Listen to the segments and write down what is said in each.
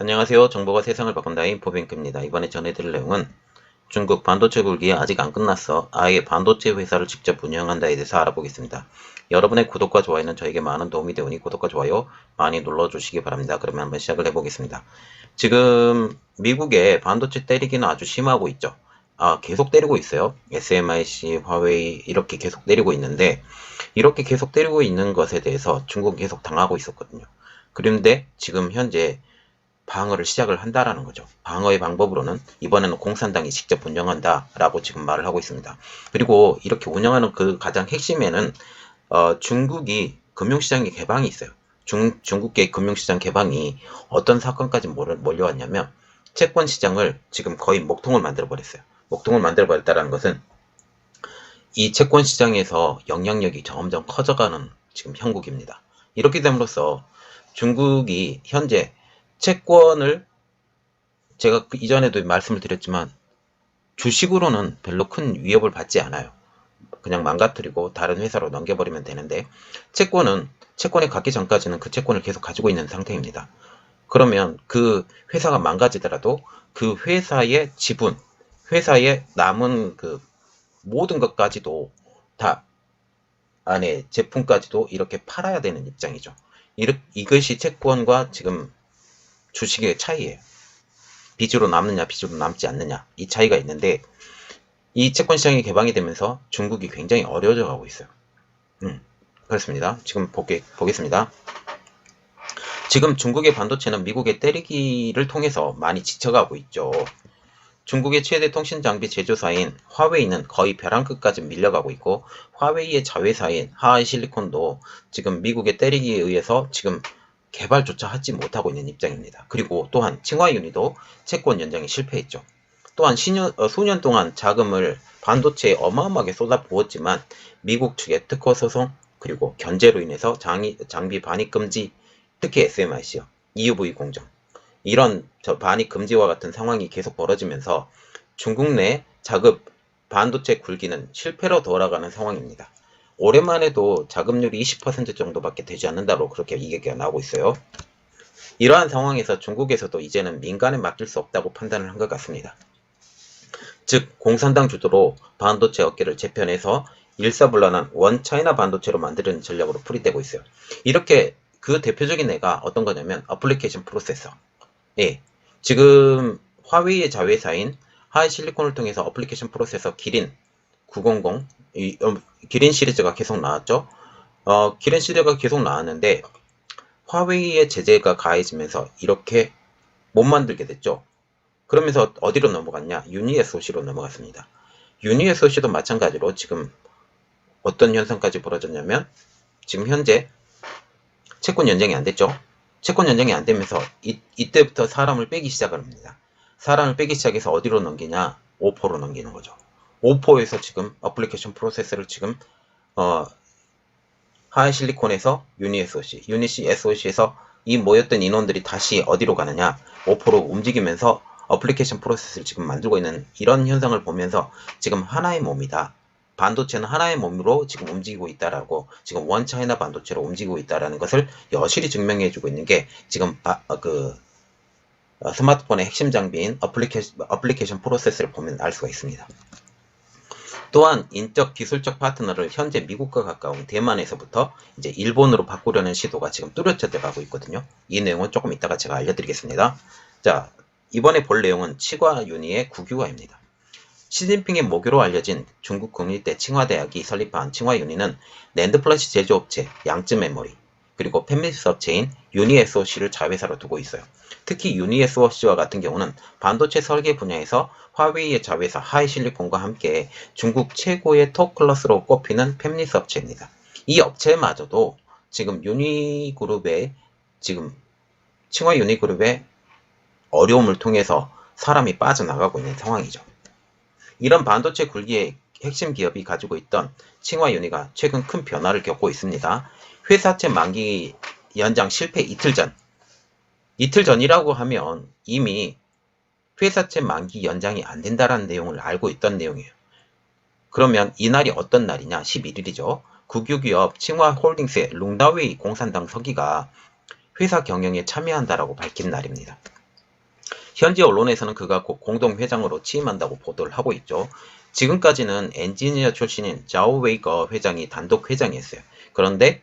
안녕하세요. 정보가 세상을 바꾼다 인포뱅크입니다. 이번에 전해드릴 내용은 중국 반도체 굴기 아직 안 끝났어. 아예 반도체 회사를 직접 운영한다에 대해서 알아보겠습니다. 여러분의 구독과 좋아요는 저에게 많은 도움이 되오니 구독과 좋아요 많이 눌러주시기 바랍니다. 그러면 한번 시작을 해보겠습니다. 지금 미국의 반도체 때리기는 아주 심하고 있죠. 계속 때리고 있어요. SMIC, 화웨이 이렇게 계속 때리고 있는데 이렇게 계속 때리고 있는 것에 대해서 중국은 계속 당하고 있었거든요. 그런데 지금 현재 방어를 시작을 한다라는 거죠. 방어의 방법으로는 이번에는 공산당이 직접 운영한다라고 지금 말을 하고 있습니다. 그리고 이렇게 운영하는 그 가장 핵심에는 중국이 금융시장의 개방이 있어요. 중국계 금융시장 개방이 어떤 사건까지 몰려왔냐면 채권 시장을 지금 거의 목통을 만들어 버렸어요. 목통을 만들어 버렸다는 것은 이 채권 시장에서 영향력이 점점 커져가는 지금 형국입니다. 이렇게 됨으로써 중국이 현재 채권을 제가 이전에도 말씀을 드렸지만 주식으로는 별로 큰 위협을 받지 않아요. 그냥 망가뜨리고 다른 회사로 넘겨버리면 되는데 채권에 갖기 전까지는 그 채권을 계속 가지고 있는 상태입니다. 그러면 그 회사가 망가지더라도 그 회사의 지분, 회사의 남은 그 모든 것까지도 다 안에 제품까지도 이렇게 팔아야 되는 입장이죠. 이것이 채권과 지금 주식의 차이예요. 빚으로 남느냐 빚으로 남지 않느냐 이 차이가 있는데 이 채권 시장이 개방이 되면서 중국이 굉장히 어려워져 가고 있어요. 그렇습니다. 지금 보겠습니다. 지금 중국의 반도체는 미국의 때리기를 통해서 많이 지쳐가고 있죠. 중국의 최대 통신 장비 제조사인 화웨이는 거의 벼랑 끝까지 밀려가고 있고 화웨이의 자회사인 하이실리콘도 지금 미국의 때리기에 의해서 지금 개발조차 하지 못하고 있는 입장입니다. 그리고 또한 칭화윤리도 채권 연장에 실패했죠. 또한 수년 동안 자금을 반도체에 어마어마하게 쏟아부었지만 미국 측의 특허 소송 그리고 견제로 인해서 장비 반입 금지, 특히 SMIC요, EUV 공정 이런 반입 금지와 같은 상황이 계속 벌어지면서 중국 내 자급 반도체 굴기는 실패로 돌아가는 상황입니다. 올해만 해도 자금률이 20% 정도밖에 되지 않는다로 그렇게 이야기가 나오고 있어요. 이러한 상황에서 중국에서도 이제는 민간에 맡길 수 없다고 판단을 한 것 같습니다. 즉 공산당 주도로 반도체 업계를 재편해서 일사불란한 원 차이나 반도체로 만드는 전략으로 풀이되고 있어요. 이렇게 그 대표적인 애가 어떤 거냐면 어플리케이션 프로세서. 예, 지금 화웨이의 자회사인 하이실리콘을 통해서 어플리케이션 프로세서 기린 900 기린 시리즈가 계속 나왔죠. 기린 시리즈가 계속 나왔는데 화웨이의 제재가 가해지면서 이렇게 못 만들게 됐죠. 그러면서 어디로 넘어갔냐? 유니SOC로 넘어갔습니다. 유니SOC도 마찬가지로 지금 어떤 현상까지 벌어졌냐면 지금 현재 채권 연장이 안 됐죠. 채권 연장이 안 되면서 이때부터 사람을 빼기 시작을 합니다. 사람을 빼기 시작해서 어디로 넘기냐? 오포로 넘기는 거죠. 오포에서 지금 어플리케이션 프로세스를 지금 하이실리콘에서 유니SOC에서 이 모였던 인원들이 다시 어디로 가느냐? 오포로 움직이면서 어플리케이션 프로세스를 지금 만들고 있는 이런 현상을 보면서 지금 하나의 몸이다. 반도체는 하나의 몸으로 지금 움직이고 있다라고 지금 원 차이나 반도체로 움직이고 있다라는 것을 여실히 증명해주고 있는 게 지금 스마트폰의 핵심 장비인 어플리케이션 프로세스를 보면 알 수가 있습니다. 또한 인적 기술적 파트너를 현재 미국과 가까운 대만에서부터 이제 일본으로 바꾸려는 시도가 지금 뚜렷해 가고 있거든요. 이 내용은 조금 이따가 제가 알려드리겠습니다. 자, 이번에 볼 내용은 칭화윤리의 국유화입니다. 시진핑의 모교로 알려진 중국 국립대 칭화대학이 설립한 칭화윤리는 낸드 플래시 제조업체 양쯔 메모리 그리고 팹리스 업체인 유니SOC를 자회사로 두고 있어요. 특히 유니SOC와 같은 경우는 반도체 설계 분야에서 화웨이의 자회사 하이실리콘과 함께 중국 최고의 톱 클래스로 꼽히는 팹리스 업체입니다. 이 업체마저도 지금 칭화 유니그룹의 어려움을 통해서 사람이 빠져나가고 있는 상황이죠. 이런 반도체 굴기의 핵심 기업이 가지고 있던 칭화윤리가 최근 큰 변화를 겪고 있습니다. 회사채 만기 연장 실패 이틀 전이라고 하면 이미 회사채 만기 연장이 안 된다라는 내용을 알고 있던 내용이에요. 그러면 이날이 어떤 날이냐? 11일이죠. 국유기업 칭화홀딩스의 룽다웨이 공산당 서기가 회사 경영에 참여한다라고 밝힌 날입니다. 현지 언론에서는 그가 곧 공동회장으로 취임한다고 보도를 하고 있죠. 지금까지는 엔지니어 출신인 자오 웨이거 회장이 단독 회장이었어요. 그런데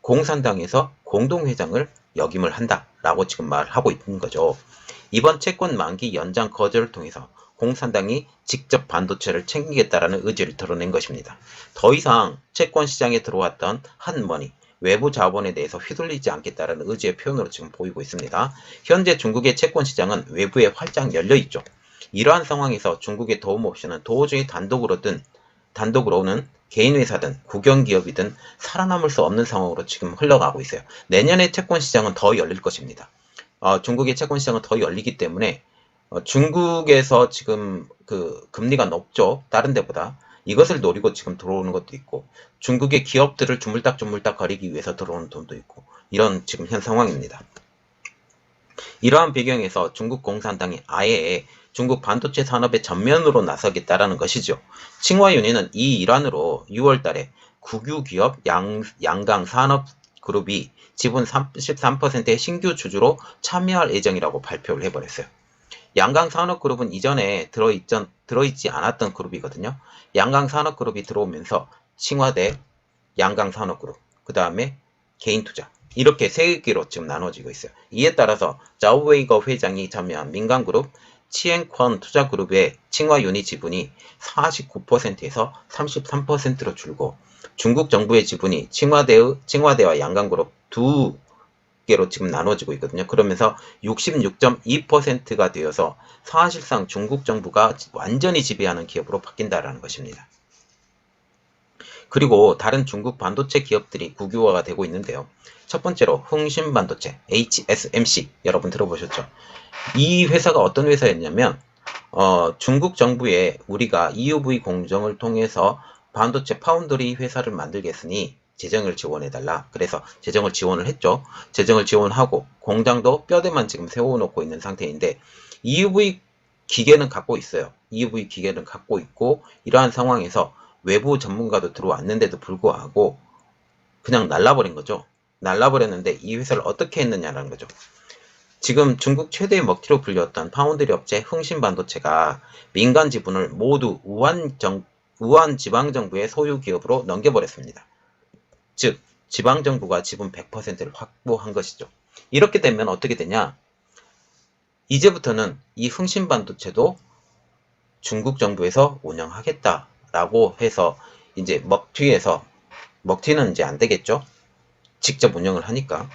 공산당에서 공동회장을 역임을 한다라고 지금 말하고 있는 거죠. 이번 채권 만기 연장 거절을 통해서 공산당이 직접 반도체를 챙기겠다라는 의지를 드러낸 것입니다. 더 이상 채권 시장에 들어왔던 한머니, 외부 자본에 대해서 휘둘리지 않겠다라는 의지의 표현으로 지금 보이고 있습니다. 현재 중국의 채권 시장은 외부에 활짝 열려 있죠. 이러한 상황에서 중국의 도움 없이는 도저히 단독으로는 개인 회사든 국영기업이든 살아남을 수 없는 상황으로 지금 흘러가고 있어요. 내년에 채권 시장은 더 열릴 것입니다. 중국의 채권 시장은 더 열리기 때문에 중국에서 지금 그 금리가 높죠. 다른 데보다. 이것을 노리고 지금 들어오는 것도 있고 중국의 기업들을 주물딱주물딱 거리기 위해서 들어오는 돈도 있고 이런 지금 현 상황입니다. 이러한 배경에서 중국 공산당이 아예 중국 반도체 산업의 전면으로 나서겠다라는 것이죠. 칭화윤리는 이 일환으로 6월 달에 국유기업 양강산업그룹이 지분 33%의 신규 주주로 참여할 예정이라고 발표를 해버렸어요. 양강산업그룹은 이전에 들어있지 않았던 그룹이거든요. 양강산업그룹이 들어오면서 칭화대, 양강산업그룹, 그 다음에 개인투자 이렇게 세 개로 지금 나눠지고 있어요. 이에 따라서 자오웨이거 회장이 참여한 민간그룹 치엔권 투자그룹의 칭화윤리 지분이 49%에서 33%로 줄고 중국 정부의 지분이 칭화대와 양강그룹 두 개로 지금 나눠지고 있거든요. 그러면서 66.2%가 되어서 사실상 중국 정부가 완전히 지배하는 기업으로 바뀐다라는 것입니다. 그리고 다른 중국 반도체 기업들이 국유화가 되고 있는데요. 첫 번째로 흥신반도체 HSMC 여러분 들어보셨죠? 이 회사가 어떤 회사였냐면 중국 정부에 우리가 EUV 공정을 통해서 반도체 파운드리 회사를 만들겠으니 재정을 지원해달라. 그래서 재정을 지원을 했죠. 재정을 지원하고 공장도 뼈대만 지금 세워놓고 있는 상태인데 EUV 기계는 갖고 있어요. EUV 기계는 갖고 있고 이러한 상황에서 외부 전문가도 들어왔는데도 불구하고 그냥 날라버린 거죠. 날라버렸는데 이 회사를 어떻게 했느냐라는 거죠. 지금 중국 최대의 먹튀로 불렸던 파운드리 업체 흥신반도체가 민간 지분을 모두 우한 지방정부의 소유 기업으로 넘겨버렸습니다. 즉 지방정부가 지분 100%를 확보한 것이죠. 이렇게 되면 어떻게 되냐? 이제부터는 이 흥신반도체도 중국 정부에서 운영하겠다라고 해서 이제 먹튀는 이제 안 되겠죠? 직접 운영을 하니까.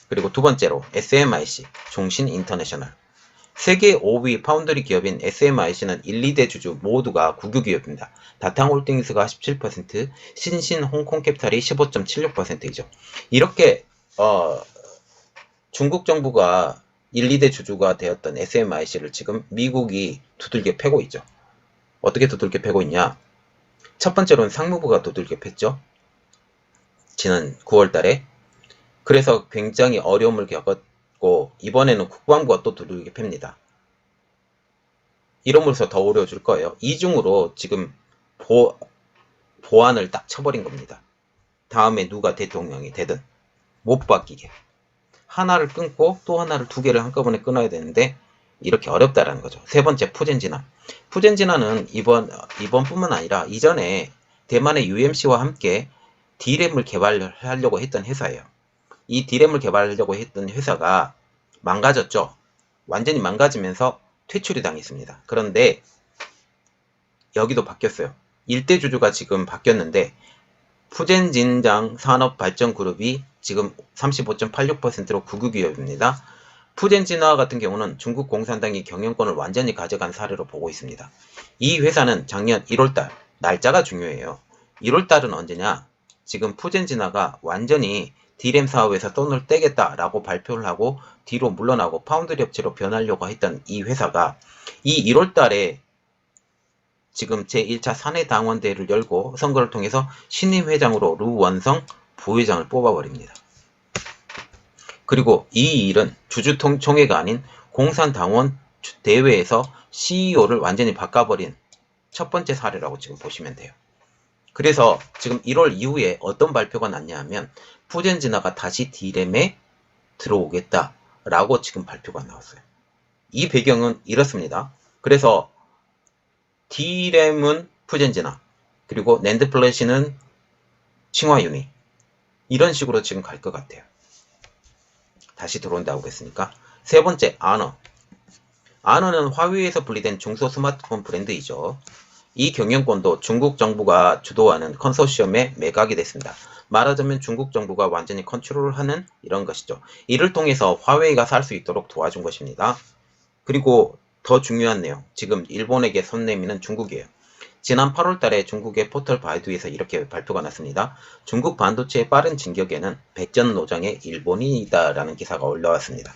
그리고 두 번째로 SMIC, 종신인터내셔널. 세계 5위 파운드리 기업인 SMIC는 1, 2대 주주 모두가 국유기업입니다. 다탕홀딩스가 17%, 신신홍콩캐피탈이 15.76%이죠. 이렇게 중국 정부가 1, 2대 주주가 되었던 SMIC를 지금 미국이 두들겨 패고 있죠. 어떻게 두들겨 패고 있냐? 첫 번째로는 상무부가 두들겨 팼죠. 지난 9월 달에. 그래서 굉장히 어려움을 겪었고 이번에는 국방부가 또 두들겨 팹니다. 이러면서 더 어려워질 거예요. 이중으로 지금 보안을 딱 쳐버린 겁니다. 다음에 누가 대통령이 되든 못 바뀌게. 하나를 끊고 또 하나를 두 개를 한꺼번에 끊어야 되는데 이렇게 어렵다라는 거죠. 세 번째 푸젠진화. 푸젠진화는 이번뿐만 아니라 이전에 대만의 UMC와 함께 D램을 개발하려고 했던 회사예요. 이 D램을 개발하려고 했던 회사가 망가졌죠. 완전히 망가지면서 퇴출이 당했습니다. 그런데 여기도 바뀌었어요. 일대 주주가 지금 바뀌었는데 푸젠진장 산업발전그룹이 지금 35.86%로 국유기업입니다. 푸젠진화 같은 경우는 중국 공산당이 경영권을 완전히 가져간 사례로 보고 있습니다. 이 회사는 작년 1월달, 날짜가 중요해요. 1월달은 언제냐? 지금 푸젠진화가 완전히 D램 사업에서 돈을 떼겠다라고 발표를 하고 뒤로 물러나고 파운드리 업체로 변하려고 했던 이 회사가 이 1월달에 지금 제1차 사내당원대회를 열고 선거를 통해서 신임 회장으로 루원성 부회장을 뽑아버립니다. 그리고 이 일은 주주총회가 아닌 공산당원 대회에서 CEO를 완전히 바꿔버린 첫 번째 사례라고 지금 보시면 돼요. 그래서 지금 1월 이후에 어떤 발표가 났냐 하면 푸젠진화가 다시 D램에 들어오겠다라고 지금 발표가 나왔어요. 이 배경은 이렇습니다. 그래서 D램은 푸젠지나 그리고 낸드 플래시는 칭화유니 이런 식으로 지금 갈 것 같아요. 다시 들어온다고 했으니까. 세 번째, 아너. 아너는 화웨이에서 분리된 중소 스마트폰 브랜드이죠. 이 경영권도 중국 정부가 주도하는 컨소시엄에 매각이 됐습니다. 말하자면 중국 정부가 완전히 컨트롤하는 이런 것이죠. 이를 통해서 화웨이가 살 수 있도록 도와준 것입니다. 그리고 더 중요한 내용, 지금 일본에게 손 내미는 중국이에요. 지난 8월 달에 중국의 포털 바이두에서 이렇게 발표가 났습니다. 중국 반도체의 빠른 진격에는 백전노장의 일본이다라는 기사가 올라왔습니다.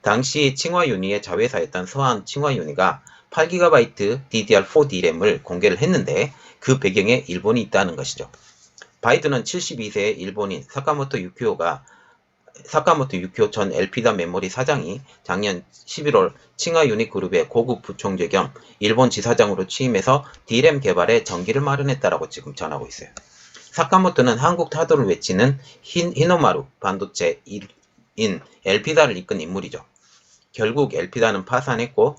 당시 칭화유니의 자회사였던 서한 칭화유니가 8GB DDR4 D램을 공개를 했는데 그 배경에 일본이 있다는 것이죠. 바이두는 72세의 일본인 사카모토 유키오 전 엘피다 메모리 사장이 작년 11월 칭화유니 그룹의 고급 부총재 겸 일본 지사장으로 취임해서 D램 개발에 전기를 마련했다라고 지금 전하고 있어요. 사카모토는 한국 타도를 외치는 히노마루 반도체인 엘피다를 이끈 인물이죠. 결국 엘피다는 파산했고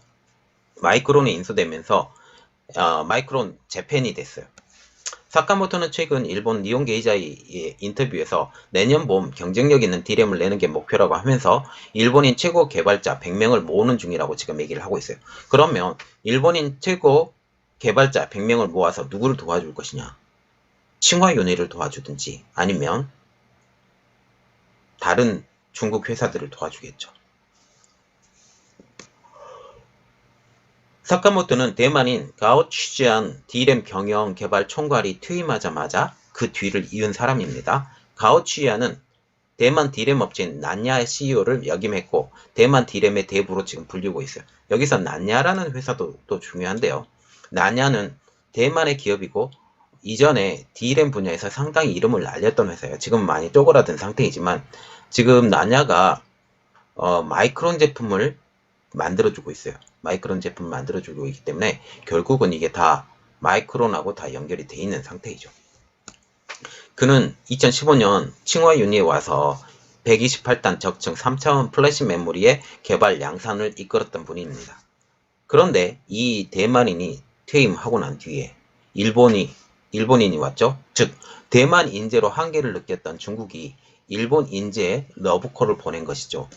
마이크론이 인수되면서 마이크론 재팬이 됐어요. 사카모토는 최근 일본 니온 게이자의 인터뷰에서 내년 봄 경쟁력 있는 D램을 내는 게 목표라고 하면서 일본인 최고 개발자 100명을 모으는 중이라고 지금 얘기를 하고 있어요. 그러면 일본인 최고 개발자 100명을 모아서 누구를 도와줄 것이냐? 칭화유니를 도와주든지 아니면 다른 중국 회사들을 도와주겠죠. 사카모토는 대만인 가오취지안 D램 경영 개발 총괄이 퇴임하자마자 그 뒤를 이은 사람입니다. 가오취지안은 대만 D램 업체인 난야의 CEO를 역임했고 대만 D램의 대부로 지금 불리고 있어요. 여기서 난야라는 회사도 또 중요한데요. 난야는 대만의 기업이고 이전에 D램 분야에서 상당히 이름을 알렸던 회사예요. 지금 많이 쪼그라든 상태이지만 지금 난야가 마이크론 제품을 만들어주고 있어요. 마이크론 제품을 만들어주고 있기 때문에 결국은 이게 다 마이크론하고 다 연결이 돼 있는 상태이죠. 그는 2015년 칭화유니에 와서 128단 적층 3차원 플래시 메모리의 개발 양산을 이끌었던 분입니다. 그런데 이 대만인이 퇴임하고 난 뒤에 일본인이 왔죠. 즉 대만 인재로 한계를 느꼈던 중국이 일본 인재에 러브콜을 보낸 것이죠.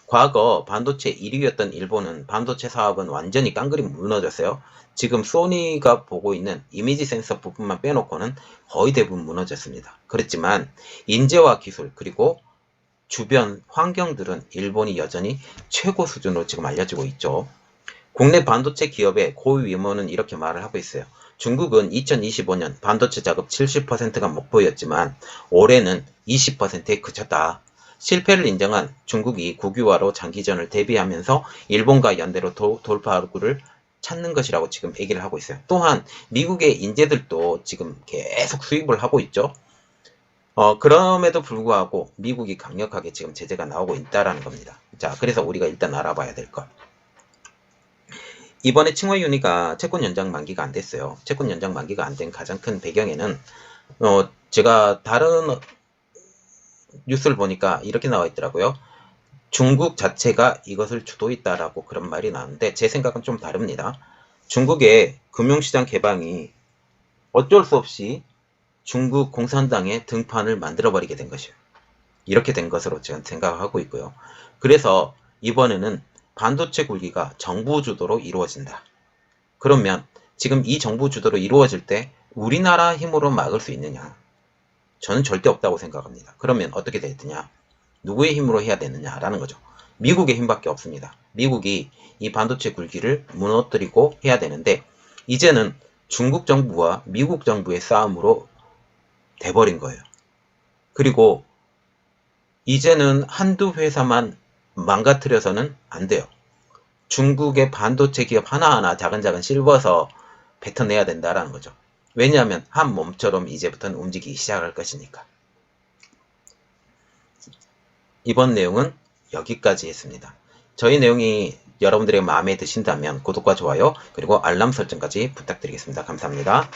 과거 반도체 1위였던 일본은 반도체 사업은 완전히 깡그리 무너졌어요. 지금 소니가 보고 있는 이미지 센서 부분만 빼놓고는 거의 대부분 무너졌습니다. 그렇지만 인재와 기술 그리고 주변 환경들은 일본이 여전히 최고 수준으로 지금 알려지고 있죠. 국내 반도체 기업의 고위 임원은 이렇게 말을 하고 있어요. 중국은 2025년 반도체 작업 70%가 목표였지만 올해는 20%에 그쳤다. 실패를 인정한 중국이 국유화로 장기전을 대비하면서 일본과 연대로 돌파구를 찾는 것이라고 지금 얘기를 하고 있어요. 또한 미국의 인재들도 지금 계속 수입을 하고 있죠. 그럼에도 불구하고 미국이 강력하게 지금 제재가 나오고 있다라는 겁니다. 자, 그래서 우리가 일단 알아봐야 될 것. 이번에 칭화유니가 채권 연장 만기가 안 됐어요. 채권 연장 만기가 안 된 가장 큰 배경에는 제가 다른 뉴스를 보니까 이렇게 나와 있더라고요. 중국 자체가 이것을 주도했다라고 그런 말이 나왔는데 제 생각은 좀 다릅니다. 중국의 금융시장 개방이 어쩔 수 없이 중국 공산당의 등판을 만들어버리게 된 것이에요. 이렇게 된 것으로 제가 생각하고 있고요. 그래서 이번에는 반도체 굴기가 정부 주도로 이루어진다. 그러면 지금 이 정부 주도로 이루어질 때 우리나라 힘으로 막을 수 있느냐? 저는 절대 없다고 생각합니다. 그러면 어떻게 되느냐? 누구의 힘으로 해야 되느냐라는 거죠. 미국의 힘밖에 없습니다. 미국이 이 반도체 굴기를 무너뜨리고 해야 되는데 이제는 중국 정부와 미국 정부의 싸움으로 돼버린 거예요. 그리고 이제는 한두 회사만 망가뜨려서는 안 돼요. 중국의 반도체 기업 하나하나 작은 씹어서 뱉어내야 된다라는 거죠. 왜냐하면 한 몸처럼 이제부터는 움직이기 시작할 것이니까. 이번 내용은 여기까지 했습니다. 저희 내용이 여러분들의 마음에 드신다면 구독과 좋아요 그리고 알람 설정까지 부탁드리겠습니다. 감사합니다.